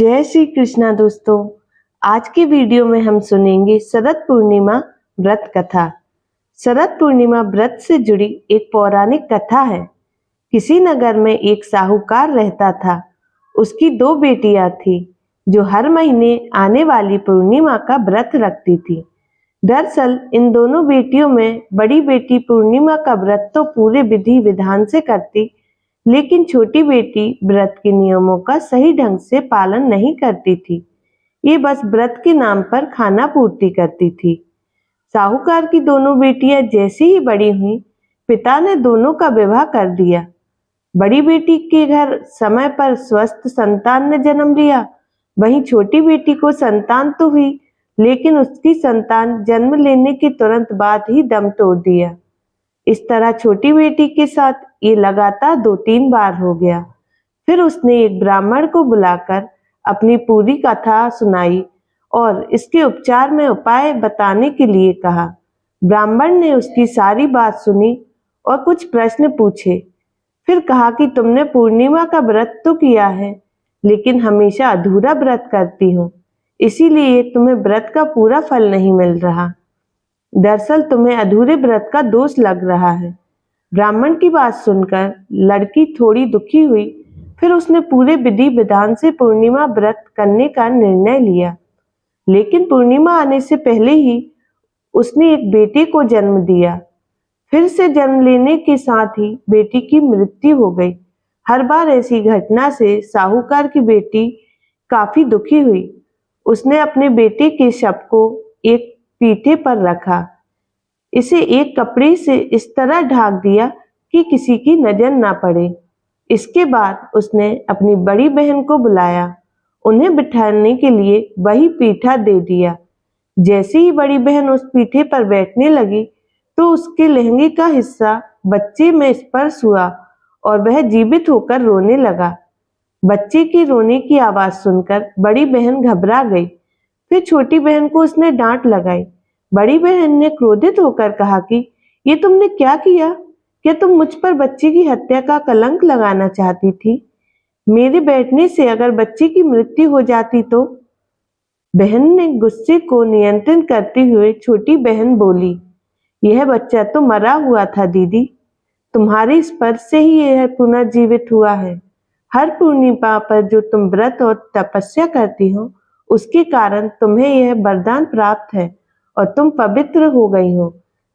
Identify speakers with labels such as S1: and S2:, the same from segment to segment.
S1: जय श्री कृष्णा दोस्तों। आज के वीडियो में हम सुनेंगे शरद पूर्णिमा व्रत कथा। शरद पूर्णिमा व्रत से जुड़ी एक पौराणिक कथा है। किसी नगर में एक साहूकार रहता था। उसकी 2 बेटियां थी जो हर महीने आने वाली पूर्णिमा का व्रत रखती थी। दरअसल इन दोनों बेटियों में बड़ी बेटी पूर्णिमा का व्रत तो पूरे विधि विधान से करती, लेकिन छोटी बेटी व्रत के नियमों का सही ढंग से पालन नहीं करती थी। ये बस व्रत के नाम पर खाना पूर्ति करती थी। साहूकार की दोनों बेटियां जैसे ही बड़ी हुईं, पिता ने दोनों का विवाह कर दिया। बड़ी बेटी के घर समय पर स्वस्थ संतान ने जन्म लिया। वहीं छोटी बेटी को संतान तो हुई, लेकिन उसकी संतान जन्म लेने के तुरंत बाद ही दम तोड़ दिया। इस तरह छोटी बेटी के साथ ये लगातार 2-3 बार हो गया। फिर उसने एक ब्राह्मण को बुलाकर अपनी पूरी कथा सुनाई और इसके उपचार में उपाय बताने के लिए कहा। ब्राह्मण ने उसकी सारी बात सुनी और कुछ प्रश्न पूछे। फिर कहा कि तुमने पूर्णिमा का व्रत तो किया है, लेकिन हमेशा अधूरा व्रत करती हो, इसीलिए तुम्हें व्रत का पूरा फल नहीं मिल रहा। दरअसल तुम्हें अधूरे व्रत का दोष लग रहा है। ब्राह्मण की बात सुनकर लड़की थोड़ी दुखी हुई। फिर उसने पूरे विधि विधान से पूर्णिमा व्रत करने का निर्णय लिया, लेकिन पूर्णिमा आने से पहले ही उसने एक बेटे को जन्म दिया। फिर से जन्म लेने के साथ ही बेटी की मृत्यु हो गई। हर बार ऐसी घटना से साहूकार की बेटी काफी दुखी हुई। उसने अपने बेटे के शव को एक पीठे पर रखा, इसे एक कपड़े से इस तरह ढक दिया कि किसी की नजर ना पड़े। इसके बाद उसने अपनी बड़ी बहन को बुलाया। उन्हें बिठाने के लिए वही पीठा दे दिया। जैसे ही बड़ी बहन उस पीठे पर बैठने लगी तो उसके लहंगे का हिस्सा बच्चे में स्पर्श हुआ और वह जीवित होकर रोने लगा। बच्चे के रोने की आवाज सुनकर बड़ी बहन घबरा गई। फिर छोटी बहन को उसने डांट लगाई। बड़ी बहन ने क्रोधित होकर कहा कि ये तुमने क्या किया? क्या तुम मुझ पर बच्चे की हत्या का कलंक लगाना चाहती थी? मेरे बैठने से अगर बच्चे की मृत्यु हो जाती तो? बहन ने गुस्से को नियंत्रित करते हुए छोटी बहन बोली, यह बच्चा तो मरा हुआ था दीदी, तुम्हारे स्पर्श से ही यह पुनर्जीवित हुआ है। हर पूर्णिमा पर जो तुम व्रत और तपस्या करती हो, उसके कारण तुम्हें यह वरदान प्राप्त है और तुम पवित्र हो गई हो।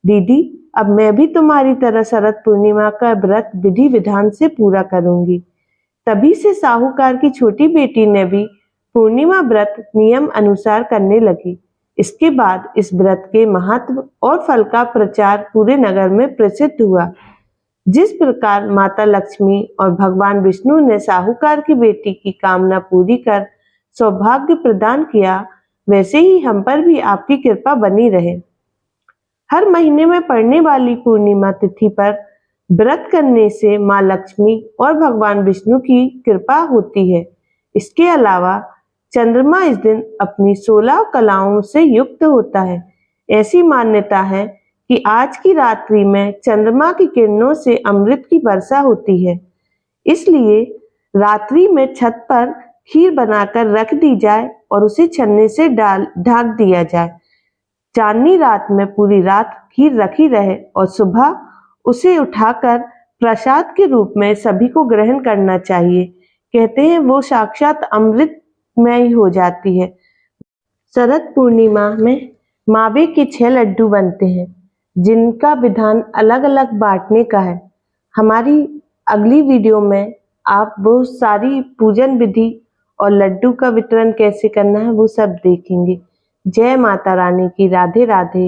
S1: दीदी, अब मैं भी तुम्हारी तरह शरद पूर्णिमा का व्रत विधि विधान से पूरा करूंगी। तभी से साहूकार की छोटी बेटी ने भी पूर्णिमा व्रत नियम अनुसार करने लगी। इसके बाद इस व्रत के महत्व और फल का प्रचार पूरे नगर में प्रसिद्ध हुआ। जिस प्रकार माता लक्ष्मी और भगवान विष्णु ने साहूकार की बेटी की कामना पूरी कर सौभाग्य प्रदान किया, वैसे ही हम पर भी आपकी कृपा बनी रहे। हर महीने में पड़ने वाली पूर्णिमा तिथि पर व्रत करने से माँ लक्ष्मी और भगवान विष्णु की कृपा होती है। इसके अलावा चंद्रमा इस दिन अपनी 16 कलाओं से युक्त होता है। ऐसी मान्यता है कि आज की रात्रि में चंद्रमा की किरणों से अमृत की वर्षा होती है। इसलिए रात्रि में छत पर खीर बनाकर रख दी जाए और उसे छन्ने से ढक दिया जाए। चांदनी रात में पूरी रात खीर रखी रहे और सुबह उसे उठाकर प्रसाद के रूप में सभी को ग्रहण करना चाहिए। कहते हैं वो साक्षात अमृतमय ही हो जाती है। शरद पूर्णिमा में मावे के 6 लड्डू बनते हैं, जिनका विधान अलग अलग बांटने का है। हमारी अगली वीडियो में आप वो सारी पूजन विधि और लड्डू का वितरण कैसे करना है वो सब देखेंगे। जय माता रानी की। राधे राधे।